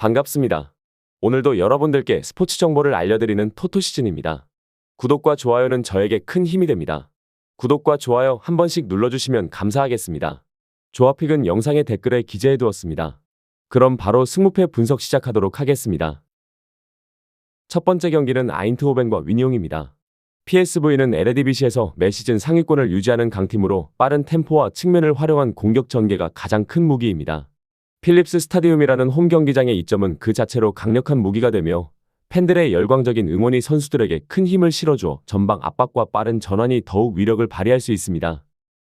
반갑습니다. 오늘도 여러분들께 스포츠 정보를 알려드리는 토토시즌입니다. 구독과 좋아요는 저에게 큰 힘이 됩니다. 구독과 좋아요 한 번씩 눌러주시면 감사하겠습니다. 조합픽은 영상의 댓글에 기재해두었습니다. 그럼 바로 승무패 분석 시작하도록 하겠습니다. 첫 번째 경기는 아인트호벤과 위니옹입니다. PSV는 에레디비시에서 매 시즌 상위권을 유지하는 강팀으로 빠른 템포와 측면을 활용한 공격 전개가 가장 큰 무기입니다. 필립스 스타디움이라는 홈 경기장의 이점은 그 자체로 강력한 무기가 되며 팬들의 열광적인 응원이 선수들에게 큰 힘을 실어주어 전방 압박과 빠른 전환이 더욱 위력을 발휘할 수 있습니다.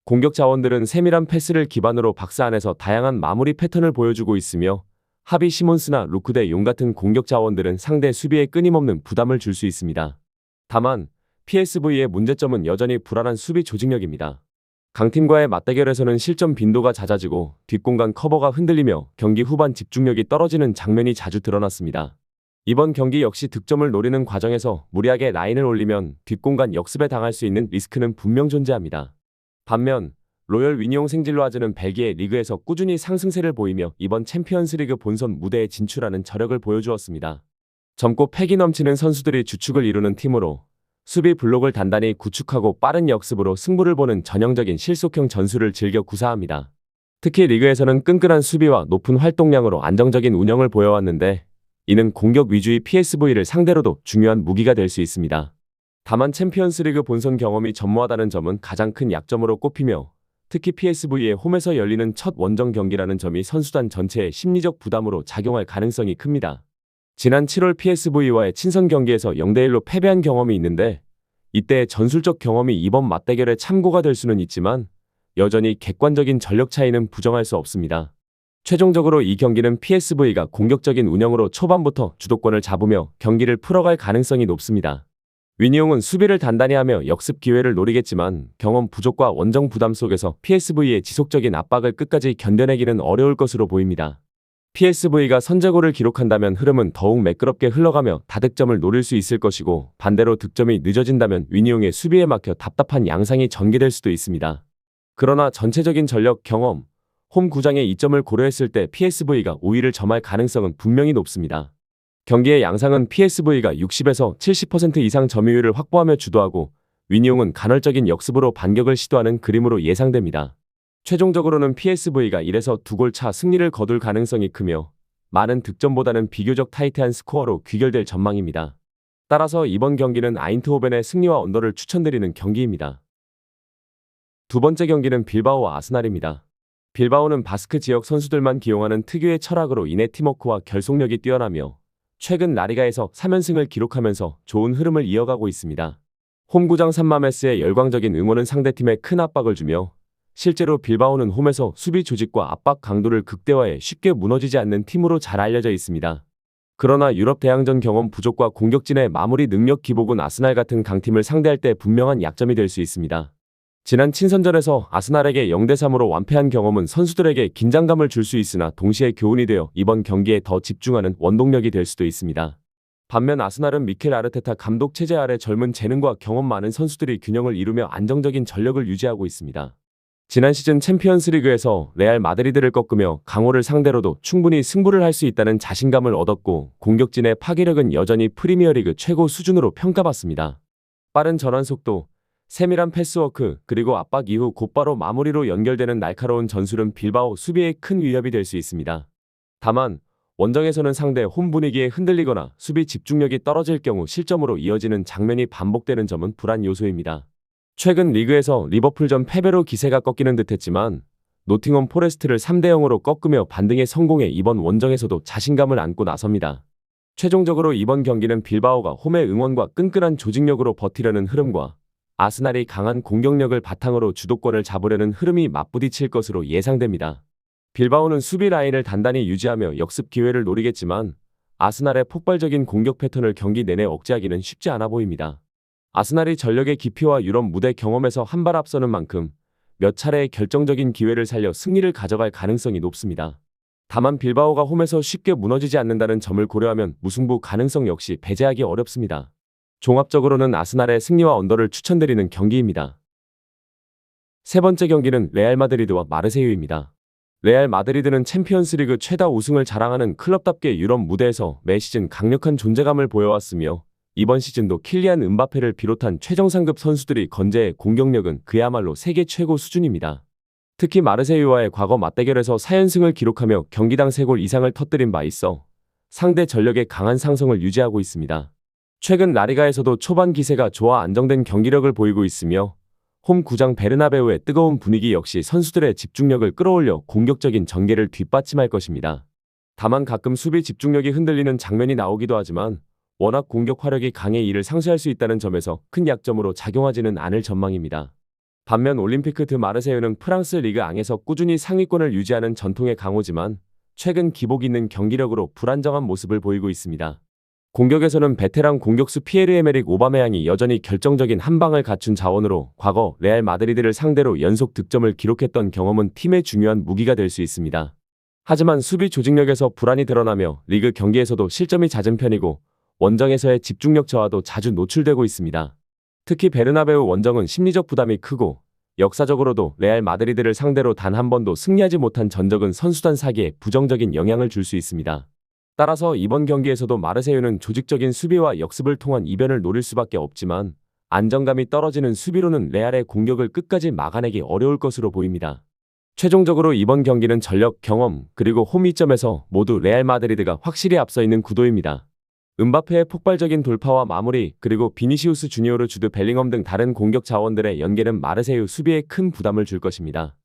공격 자원들은 세밀한 패스를 기반으로 박스 안에서 다양한 마무리 패턴을 보여주고 있으며 하비 시몬스나 루크 대 용 같은 공격 자원들은 상대 수비에 끊임없는 부담을 줄 수 있습니다. 다만 PSV의 문제점은 여전히 불안한 수비 조직력입니다. 강팀과의 맞대결에서는 실점 빈도가 잦아지고 뒷공간 커버가 흔들리며 경기 후반 집중력이 떨어지는 장면이 자주 드러났습니다. 이번 경기 역시 득점을 노리는 과정에서 무리하게 라인을 올리면 뒷공간 역습에 당할 수 있는 리스크는 분명 존재합니다. 반면 로열 위니옹 생질로아즈는 벨기에 리그에서 꾸준히 상승세를 보이며 이번 챔피언스리그 본선 무대에 진출하는 저력을 보여주었습니다. 젊고 패기 넘치는 선수들이 주축을 이루는 팀으로 수비 블록을 단단히 구축하고 빠른 역습으로 승부를 보는 전형적인 실속형 전술을 즐겨 구사합니다. 특히 리그에서는 끈끈한 수비와 높은 활동량으로 안정적인 운영을 보여왔는데 이는 공격 위주의 PSV를 상대로도 중요한 무기가 될 수 있습니다. 다만 챔피언스리그 본선 경험이 전무하다는 점은 가장 큰 약점으로 꼽히며 특히 PSV의 홈에서 열리는 첫 원정 경기라는 점이 선수단 전체의 심리적 부담으로 작용할 가능성이 큽니다. 지난 7월 PSV와의 친선 경기에서 0대1로 패배한 경험이 있는데 이때의 전술적 경험이 이번 맞대결에 참고가 될 수는 있지만 여전히 객관적인 전력 차이는 부정할 수 없습니다. 최종적으로 이 경기는 PSV가 공격적인 운영으로 초반부터 주도권을 잡으며 경기를 풀어갈 가능성이 높습니다. 위니옹은 수비를 단단히 하며 역습 기회를 노리겠지만 경험 부족과 원정 부담 속에서 PSV의 지속적인 압박을 끝까지 견뎌내기는 어려울 것으로 보입니다. PSV가 선제골을 기록한다면 흐름은 더욱 매끄럽게 흘러가며 다득점을 노릴 수 있을 것이고 반대로 득점이 늦어진다면 위니옹의 수비에 막혀 답답한 양상이 전개될 수도 있습니다. 그러나 전체적인 전력 경험, 홈 구장의 이점을 고려했을 때 PSV가 우위를 점할 가능성은 분명히 높습니다. 경기의 양상은 PSV가 60에서 70% 이상 점유율을 확보하며 주도하고 위니옹은 간헐적인 역습으로 반격을 시도하는 그림으로 예상됩니다. 최종적으로는 PSV가 1에서 2골 차 승리를 거둘 가능성이 크며 많은 득점보다는 비교적 타이트한 스코어로 귀결될 전망입니다. 따라서 이번 경기는 아인트호벤의 승리와 언더를 추천드리는 경기입니다. 두 번째 경기는 빌바오와 아스날입니다. 빌바오는 바스크 지역 선수들만 기용하는 특유의 철학으로 인해 팀워크와 결속력이 뛰어나며 최근 라리가에서 3연승을 기록하면서 좋은 흐름을 이어가고 있습니다. 홈구장 산마메스의 열광적인 응원은 상대팀에 큰 압박을 주며 실제로 빌바오는 홈에서 수비 조직과 압박 강도를 극대화해 쉽게 무너지지 않는 팀으로 잘 알려져 있습니다. 그러나 유럽 대항전 경험 부족과 공격진의 마무리 능력 기복은 아스날 같은 강팀을 상대할 때 분명한 약점이 될 수 있습니다. 지난 친선전에서 아스날에게 0대3으로 완패한 경험은 선수들에게 긴장감을 줄 수 있으나 동시에 교훈이 되어 이번 경기에 더 집중하는 원동력이 될 수도 있습니다. 반면 아스날은 미켈 아르테타 감독 체제 아래 젊은 재능과 경험 많은 선수들이 균형을 이루며 안정적인 전력을 유지하고 있습니다. 지난 시즌 챔피언스리그에서 레알 마드리드를 꺾으며 강호를 상대로도 충분히 승부를 할 수 있다는 자신감을 얻었고 공격진의 파괴력은 여전히 프리미어리그 최고 수준으로 평가받습니다. 빠른 전환 속도, 세밀한 패스워크, 그리고 압박 이후 곧바로 마무리로 연결되는 날카로운 전술은 빌바오 수비에 큰 위협이 될 수 있습니다. 다만 원정에서는 상대 홈 분위기에 흔들리거나 수비 집중력이 떨어질 경우 실점으로 이어지는 장면이 반복되는 점은 불안 요소입니다. 최근 리그에서 리버풀전 패배로 기세가 꺾이는 듯했지만 노팅엄 포레스트를 3대0으로 꺾으며 반등에 성공해 이번 원정에서도 자신감을 안고 나섭니다. 최종적으로 이번 경기는 빌바오가 홈의 응원과 끈끈한 조직력으로 버티려는 흐름과 아스날이 강한 공격력을 바탕으로 주도권을 잡으려는 흐름이 맞부딪힐 것으로 예상됩니다. 빌바오는 수비 라인을 단단히 유지하며 역습 기회를 노리겠지만 아스날의 폭발적인 공격 패턴을 경기 내내 억제하기는 쉽지 않아 보입니다. 아스날이 전력의 깊이와 유럽 무대 경험에서 한 발 앞서는 만큼 몇 차례의 결정적인 기회를 살려 승리를 가져갈 가능성이 높습니다. 다만 빌바오가 홈에서 쉽게 무너지지 않는다는 점을 고려하면 무승부 가능성 역시 배제하기 어렵습니다. 종합적으로는 아스날의 승리와 언더를 추천드리는 경기입니다. 세 번째 경기는 레알 마드리드와 마르세유입니다. 레알 마드리드는 챔피언스리그 최다 우승을 자랑하는 클럽답게 유럽 무대에서 매 시즌 강력한 존재감을 보여왔으며 이번 시즌도 킬리안 음바페를 비롯한 최정상급 선수들이 건재해 공격력은 그야말로 세계 최고 수준입니다. 특히 마르세유와의 과거 맞대결에서 4연승을 기록하며 경기당 3골 이상을 터뜨린 바 있어 상대 전력의 강한 상성을 유지하고 있습니다. 최근 라리가에서도 초반 기세가 좋아 안정된 경기력을 보이고 있으며 홈 구장 베르나베우의 뜨거운 분위기 역시 선수들의 집중력을 끌어올려 공격적인 전개를 뒷받침할 것입니다. 다만 가끔 수비 집중력이 흔들리는 장면이 나오기도 하지만 워낙 공격 화력이 강해 이를 상쇄할 수 있다는 점에서 큰 약점으로 작용하지는 않을 전망입니다. 반면 올림피크 드 마르세유는 프랑스 리그 앙에서 꾸준히 상위권을 유지하는 전통의 강호지만 최근 기복 있는 경기력으로 불안정한 모습을 보이고 있습니다. 공격에서는 베테랑 공격수 피에르 에메릭 오바메양이 여전히 결정적인 한방을 갖춘 자원으로 과거 레알 마드리드를 상대로 연속 득점을 기록했던 경험은 팀의 중요한 무기가 될 수 있습니다. 하지만 수비 조직력에서 불안이 드러나며 리그 경기에서도 실점이 잦은 편이고 원정에서의 집중력 저하도 자주 노출되고 있습니다. 특히 베르나베우 원정은 심리적 부담이 크고 역사적으로도 레알 마드리드를 상대로 단 한 번도 승리하지 못한 전적은 선수단 사기에 부정적인 영향을 줄 수 있습니다. 따라서 이번 경기에서도 마르세유는 조직적인 수비와 역습을 통한 이변을 노릴 수밖에 없지만 안정감이 떨어지는 수비로는 레알의 공격을 끝까지 막아내기 어려울 것으로 보입니다. 최종적으로 이번 경기는 전력, 경험, 그리고 홈 이점에서 모두 레알 마드리드가 확실히 앞서 있는 구도입니다. 음바페의 폭발적인 돌파와 마무리, 그리고 비니시우스 주니오르 주드 벨링엄 등 다른 공격 자원들의 연계는 마르세유 수비에 큰 부담을 줄 것입니다.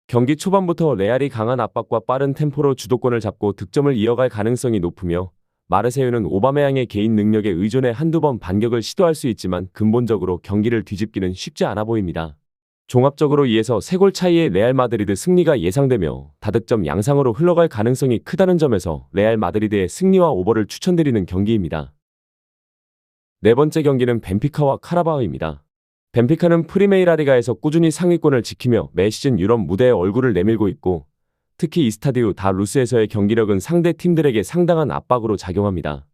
경기 초반부터 레알이 강한 압박과 빠른 템포로 주도권을 잡고 득점을 이어갈 가능성이 높으며 마르세유는 오바메양의 개인 능력에 의존해 한두 번 반격을 시도할 수 있지만 근본적으로 경기를 뒤집기는 쉽지 않아 보입니다. 종합적으로 이에서 3골 차이의 레알 마드리드 승리가 예상되며 다득점 양상으로 흘러갈 가능성이 크다는 점에서 레알 마드리드의 승리와 오버를 추천드리는 경기입니다. 네 번째 경기는 벤피카와 카라바흐입니다. 벤피카는 프리메이라 리가에서 꾸준히 상위권을 지키며 매 시즌 유럽 무대에 얼굴을 내밀고 있고 특히 이스타디우 다 루스에서의 경기력은 상대 팀들에게 상당한 압박으로 작용합니다.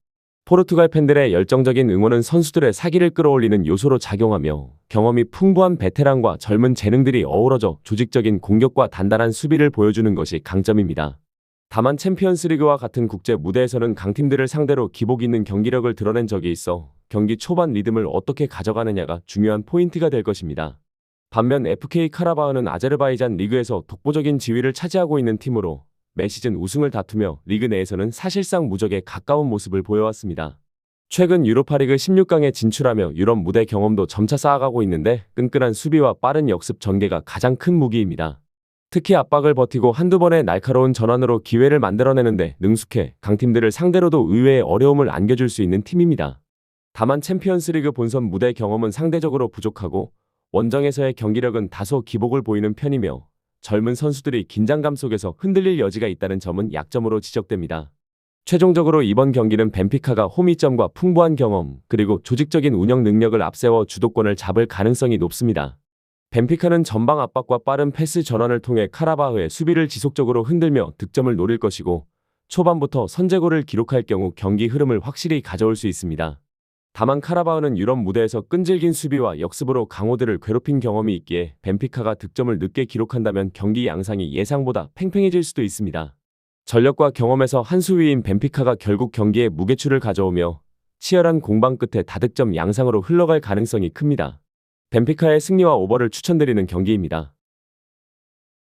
포르투갈 팬들의 열정적인 응원은 선수들의 사기를 끌어올리는 요소로 작용하며 경험이 풍부한 베테랑과 젊은 재능들이 어우러져 조직적인 공격과 단단한 수비를 보여주는 것이 강점입니다. 다만 챔피언스리그와 같은 국제 무대에서는 강팀들을 상대로 기복 있는 경기력을 드러낸 적이 있어 경기 초반 리듬을 어떻게 가져가느냐가 중요한 포인트가 될 것입니다. 반면 FK 카라바흐는 아제르바이잔 리그에서 독보적인 지위를 차지하고 있는 팀으로 매 시즌 우승을 다투며 리그 내에서는 사실상 무적에 가까운 모습을 보여왔습니다. 최근 유로파리그 16강에 진출하며 유럽 무대 경험도 점차 쌓아가고 있는데 끈끈한 수비와 빠른 역습 전개가 가장 큰 무기입니다. 특히 압박을 버티고 한두 번의 날카로운 전환으로 기회를 만들어내는데 능숙해 강팀들을 상대로도 의외의 어려움을 안겨줄 수 있는 팀입니다. 다만 챔피언스리그 본선 무대 경험은 상대적으로 부족하고 원정에서의 경기력은 다소 기복을 보이는 편이며 젊은 선수들이 긴장감 속에서 흔들릴 여지가 있다는 점은 약점으로 지적됩니다. 최종적으로 이번 경기는 벤피카가 홈 이점과 풍부한 경험 그리고 조직적인 운영 능력을 앞세워 주도권을 잡을 가능성이 높습니다. 벤피카는 전방 압박과 빠른 패스 전환을 통해 카라바흐의 수비를 지속적으로 흔들며 득점을 노릴 것이고 초반부터 선제골을 기록할 경우 경기 흐름을 확실히 가져올 수 있습니다. 다만 카라바흐는 유럽 무대에서 끈질긴 수비와 역습으로 강호들을 괴롭힌 경험이 있기에 벤피카가 득점을 늦게 기록한다면 경기 양상이 예상보다 팽팽해질 수도 있습니다. 전력과 경험에서 한 수 위인 벤피카가 결국 경기에 무게추를 가져오며 치열한 공방 끝에 다득점 양상으로 흘러갈 가능성이 큽니다. 벤피카의 승리와 오버를 추천드리는 경기입니다.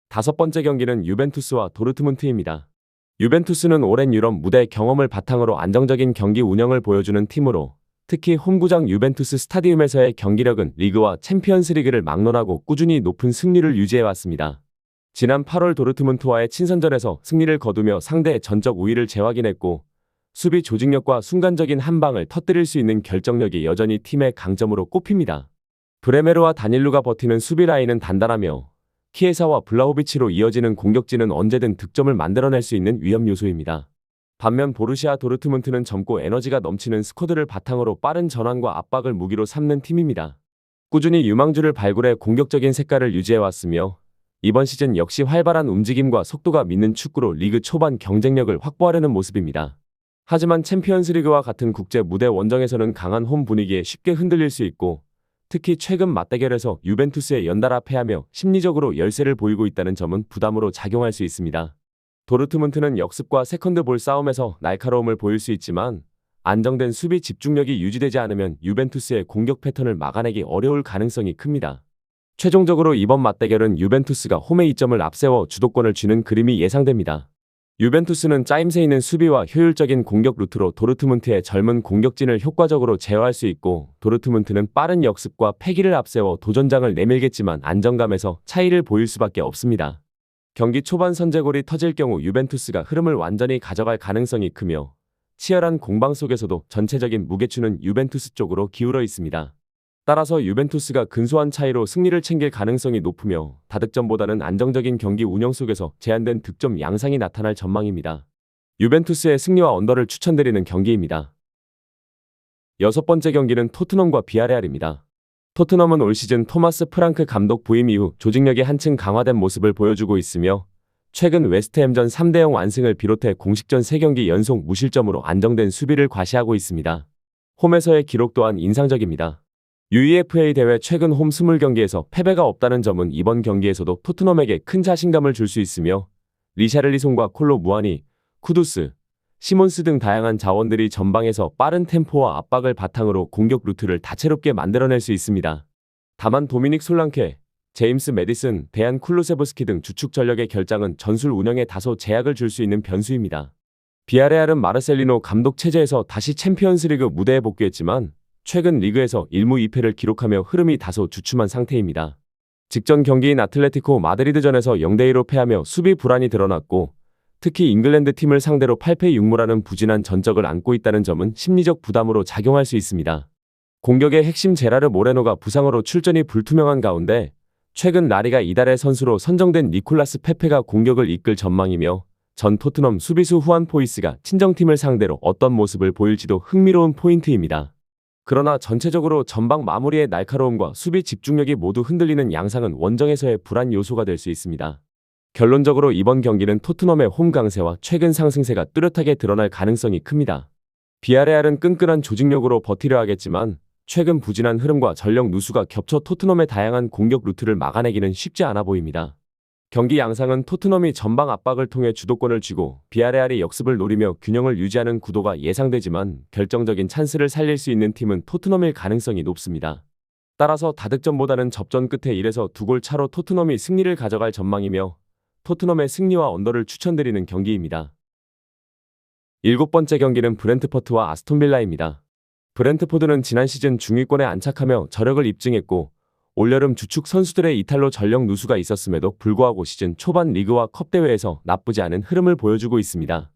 다섯 번째 경기는 유벤투스와 도르트문트입니다. 유벤투스는 오랜 유럽 무대 경험을 바탕으로 안정적인 경기 운영을 보여주는 팀으로 특히 홈구장 유벤투스 스타디움에서의 경기력은 리그와 챔피언스리그를 막론하고 꾸준히 높은 승률을 유지해왔습니다. 지난 8월 도르트문트와의 친선전에서 승리를 거두며 상대의 전적 우위를 재확인했고 수비 조직력과 순간적인 한 방을 터뜨릴 수 있는 결정력이 여전히 팀의 강점으로 꼽힙니다. 브레메르와 다닐루가 버티는 수비 라인은 단단하며 키에사와 블라호비치로 이어지는 공격진은 언제든 득점을 만들어낼 수 있는 위험 요소입니다. 반면 보르시아 도르트문트는 젊고 에너지가 넘치는 스쿼드를 바탕으로 빠른 전환과 압박을 무기로 삼는 팀입니다. 꾸준히 유망주를 발굴해 공격적인 색깔을 유지해왔으며 이번 시즌 역시 활발한 움직임과 속도가 믿는 축구로 리그 초반 경쟁력을 확보하려는 모습입니다. 하지만 챔피언스리그와 같은 국제 무대 원정에서는 강한 홈 분위기에 쉽게 흔들릴 수 있고 특히 최근 맞대결에서 유벤투스에 연달아 패하며 심리적으로 열세를 보이고 있다는 점은 부담으로 작용할 수 있습니다. 도르트문트는 역습과 세컨드볼 싸움에서 날카로움을 보일 수 있지만 안정된 수비 집중력이 유지되지 않으면 유벤투스의 공격 패턴을 막아내기 어려울 가능성이 큽니다. 최종적으로 이번 맞대결은 유벤투스가 홈에 2점을 앞세워 주도권을 쥐는 그림이 예상됩니다. 유벤투스는 짜임새 있는 수비와 효율적인 공격 루트로 도르트문트의 젊은 공격진을 효과적으로 제어할 수 있고, 도르트문트는 빠른 역습과 패기를 앞세워 도전장을 내밀겠지만 안정감에서 차이를 보일 수밖에 없습니다. 경기 초반 선제골이 터질 경우 유벤투스가 흐름을 완전히 가져갈 가능성이 크며 치열한 공방 속에서도 전체적인 무게추는 유벤투스 쪽으로 기울어 있습니다. 따라서 유벤투스가 근소한 차이로 승리를 챙길 가능성이 높으며 다득점보다는 안정적인 경기 운영 속에서 제한된 득점 양상이 나타날 전망입니다. 유벤투스의 승리와 언더를 추천드리는 경기입니다. 여섯 번째 경기는 토트넘과 비아레알입니다. 토트넘은 올 시즌 토마스 프랑크 감독 부임 이후 조직력이 한층 강화된 모습을 보여주고 있으며 최근 웨스트햄전 3대0 완승을 비롯해 공식전 3경기 연속 무실점으로 안정된 수비를 과시하고 있습니다. 홈에서의 기록 또한 인상적입니다. UEFA 대회 최근 홈 20경기에서 패배가 없다는 점은 이번 경기에서도 토트넘에게 큰 자신감을 줄 수 있으며 리샤를리송과 콜로 무아니, 쿠두스, 시몬스 등 다양한 자원들이 전방에서 빠른 템포와 압박을 바탕으로 공격 루트를 다채롭게 만들어낼 수 있습니다. 다만 도미닉 솔랑케, 제임스 매디슨, 데안 쿨루세브스키 등 주축 전력의 결장은 전술 운영에 다소 제약을 줄 수 있는 변수입니다. 비아레알은 마르셀리노 감독 체제에서 다시 챔피언스리그 무대에 복귀했지만 최근 리그에서 1무 2패를 기록하며 흐름이 다소 주춤한 상태입니다. 직전 경기인 아틀레티코 마드리드전에서 0대2로 패하며 수비 불안이 드러났고, 특히 잉글랜드 팀을 상대로 8패 6무라는 부진한 전적을 안고 있다는 점은 심리적 부담으로 작용할 수 있습니다. 공격의 핵심 제라르 모레노가 부상으로 출전이 불투명한 가운데 최근 라리가 이달의 선수로 선정된 니콜라스 페페가 공격을 이끌 전망이며 전 토트넘 수비수 후안 포이스가 친정팀을 상대로 어떤 모습을 보일지도 흥미로운 포인트입니다. 그러나 전체적으로 전방 마무리의 날카로움과 수비 집중력이 모두 흔들리는 양상은 원정에서의 불안 요소가 될 수 있습니다. 결론적으로 이번 경기는 토트넘의 홈 강세와 최근 상승세가 뚜렷하게 드러날 가능성이 큽니다. 비아레알은 끈끈한 조직력으로 버티려 하겠지만 최근 부진한 흐름과 전력 누수가 겹쳐 토트넘의 다양한 공격 루트를 막아내기는 쉽지 않아 보입니다. 경기 양상은 토트넘이 전방 압박을 통해 주도권을 쥐고 비아레알이 역습을 노리며 균형을 유지하는 구도가 예상되지만 결정적인 찬스를 살릴 수 있는 팀은 토트넘일 가능성이 높습니다. 따라서 다득점보다는 접전 끝에 1에서 2골 차로 토트넘이 승리를 가져갈 전망이며 토트넘의 승리와 언더를 추천드리는 경기입니다. 일곱 번째 경기는 브렌트포트와 아스톤빌라입니다. 브렌트포드는 지난 시즌 중위권에 안착하며 저력을 입증했고 올여름 주축 선수들의 이탈로 전력 누수가 있었음에도 불구하고 시즌 초반 리그와 컵 대회에서 나쁘지 않은 흐름을 보여주고 있습니다.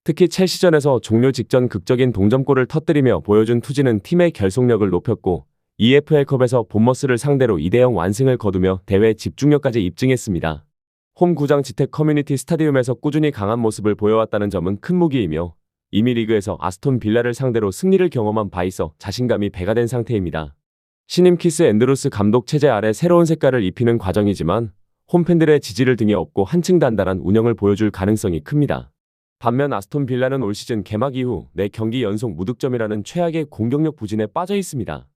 특히 첼시전에서 종료 직전 극적인 동점골을 터뜨리며 보여준 투지는 팀의 결속력을 높였고 EFL컵에서 본머스를 상대로 2대0 완승을 거두며 대회 집중력까지 입증했습니다. 홈 구장 지택 커뮤니티 스타디움에서 꾸준히 강한 모습을 보여왔다는 점은 큰 무기이며 이미 리그에서 아스톤 빌라를 상대로 승리를 경험한 바 있어 자신감이 배가 된 상태입니다. 신임 키스 앤드루스 감독 체제 아래 새로운 색깔을 입히는 과정이지만 홈팬들의 지지를 등에 업고 한층 단단한 운영을 보여줄 가능성이 큽니다. 반면 아스톤 빌라는 올 시즌 개막 이후 4경기 연속 무득점이라는 최악의 공격력 부진에 빠져 있습니다.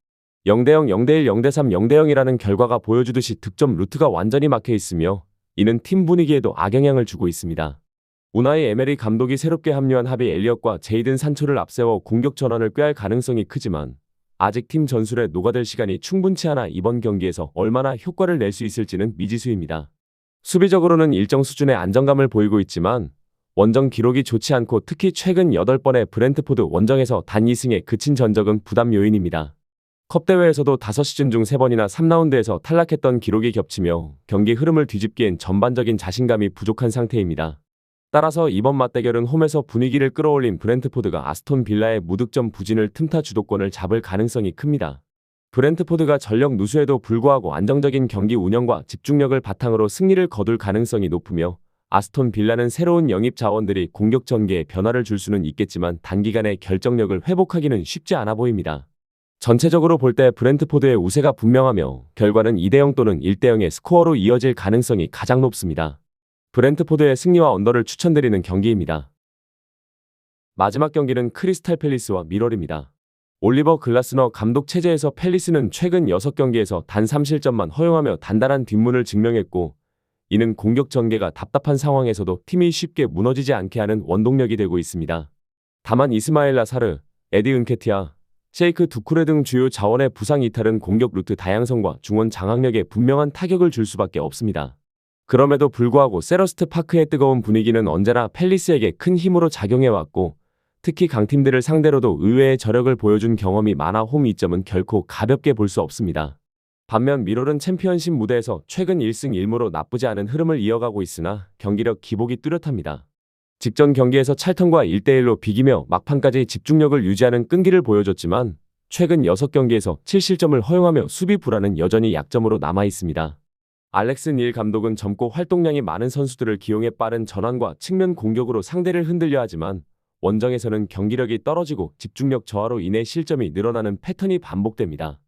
0대0, 0대1, 0대3, 0대0이라는 결과가 보여주듯이 득점 루트가 완전히 막혀 있으며 이는 팀 분위기에도 악영향을 주고 있습니다. 우나이 에메리 감독이 새롭게 합류한 하비 엘리엇과 제이든 산초를 앞세워 공격 전환을 꾀할 가능성이 크지만 아직 팀 전술에 녹아들 시간이 충분치 않아 이번 경기에서 얼마나 효과를 낼 수 있을지는 미지수입니다. 수비적으로는 일정 수준의 안정감을 보이고 있지만 원정 기록이 좋지 않고 특히 최근 8번의 브렌트포드 원정에서 단 2승에 그친 전적은 부담 요인입니다. 컵 대회에서도 5시즌 중 3번이나 3라운드에서 탈락했던 기록이 겹치며 경기 흐름을 뒤집기엔 전반적인 자신감이 부족한 상태입니다. 따라서 이번 맞대결은 홈에서 분위기를 끌어올린 브렌트포드가 아스톤 빌라의 무득점 부진을 틈타 주도권을 잡을 가능성이 큽니다. 브렌트포드가 전력 누수에도 불구하고 안정적인 경기 운영과 집중력을 바탕으로 승리를 거둘 가능성이 높으며 아스톤 빌라는 새로운 영입 자원들이 공격 전개에 변화를 줄 수는 있겠지만 단기간에 결정력을 회복하기는 쉽지 않아 보입니다. 전체적으로 볼 때 브렌트포드의 우세가 분명하며 결과는 2대0 또는 1대0의 스코어로 이어질 가능성이 가장 높습니다. 브렌트포드의 승리와 언더를 추천드리는 경기입니다. 마지막 경기는 크리스탈 팰리스와 미럴입니다. 올리버 글라스너 감독 체제에서 팰리스는 최근 6경기에서 단 3실점만 허용하며 단단한 뒷문을 증명했고, 이는 공격 전개가 답답한 상황에서도 팀이 쉽게 무너지지 않게 하는 원동력이 되고 있습니다. 다만 이스마엘 라사르, 에디 은케티아, 셰이크 두쿠레 등 주요 자원의 부상 이탈은 공격 루트 다양성과 중원 장악력에 분명한 타격을 줄 수밖에 없습니다. 그럼에도 불구하고 셀러스트 파크의 뜨거운 분위기는 언제나 팰리스에게 큰 힘으로 작용해왔고, 특히 강팀들을 상대로도 의외의 저력을 보여준 경험이 많아 홈 이점은 결코 가볍게 볼 수 없습니다. 반면 미롤은 챔피언십 무대에서 최근 1승 1무로 나쁘지 않은 흐름을 이어가고 있으나 경기력 기복이 뚜렷합니다. 직전 경기에서 찰턴과 1대1로 비기며 막판까지 집중력을 유지하는 끈기를 보여줬지만 최근 6경기에서 7실점을 허용하며 수비 불안은 여전히 약점으로 남아있습니다. 알렉스 닐 감독은 젊고 활동량이 많은 선수들을 기용해 빠른 전환과 측면 공격으로 상대를 흔들려 하지만 원정에서는 경기력이 떨어지고 집중력 저하로 인해 실점이 늘어나는 패턴이 반복됩니다.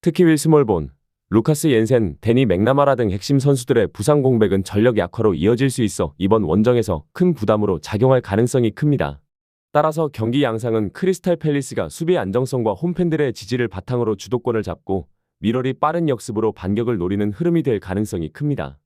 특히 윌 스몰본, 루카스 옌센, 데니 맥나마라 등 핵심 선수들의 부상 공백은 전력 약화로 이어질 수 있어 이번 원정에서 큰 부담으로 작용할 가능성이 큽니다. 따라서 경기 양상은 크리스탈 팰리스가 수비 안정성과 홈팬들의 지지를 바탕으로 주도권을 잡고 미럴이 빠른 역습으로 반격을 노리는 흐름이 될 가능성이 큽니다.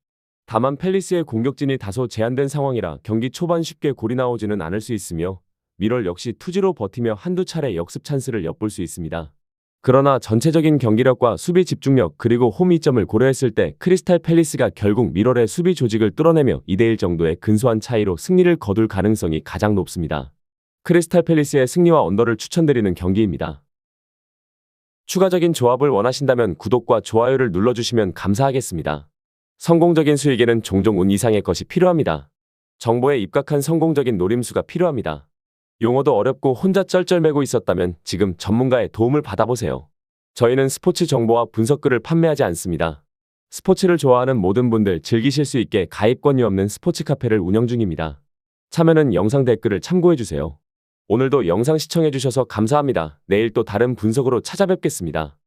다만 팰리스의 공격진이 다소 제한된 상황이라 경기 초반 쉽게 골이 나오지는 않을 수 있으며 미럴 역시 투지로 버티며 한두 차례 역습 찬스를 엿볼 수 있습니다. 그러나 전체적인 경기력과 수비 집중력 그리고 홈 이점을 고려했을 때 크리스탈 팰리스가 결국 미럴의 수비 조직을 뚫어내며 2대1 정도의 근소한 차이로 승리를 거둘 가능성이 가장 높습니다. 크리스탈 팰리스의 승리와 언더를 추천드리는 경기입니다. 추가적인 조합을 원하신다면 구독과 좋아요를 눌러주시면 감사하겠습니다. 성공적인 수익에는 종종 운 이상의 것이 필요합니다. 정보에 입각한 성공적인 노림수가 필요합니다. 용어도 어렵고 혼자 쩔쩔매고 있었다면 지금 전문가의 도움을 받아보세요. 저희는 스포츠 정보와 분석글을 판매하지 않습니다. 스포츠를 좋아하는 모든 분들 즐기실 수 있게 가입 권유 없는 스포츠 카페를 운영 중입니다. 참여는 영상 댓글을 참고해주세요. 오늘도 영상 시청해주셔서 감사합니다. 내일 또 다른 분석으로 찾아뵙겠습니다.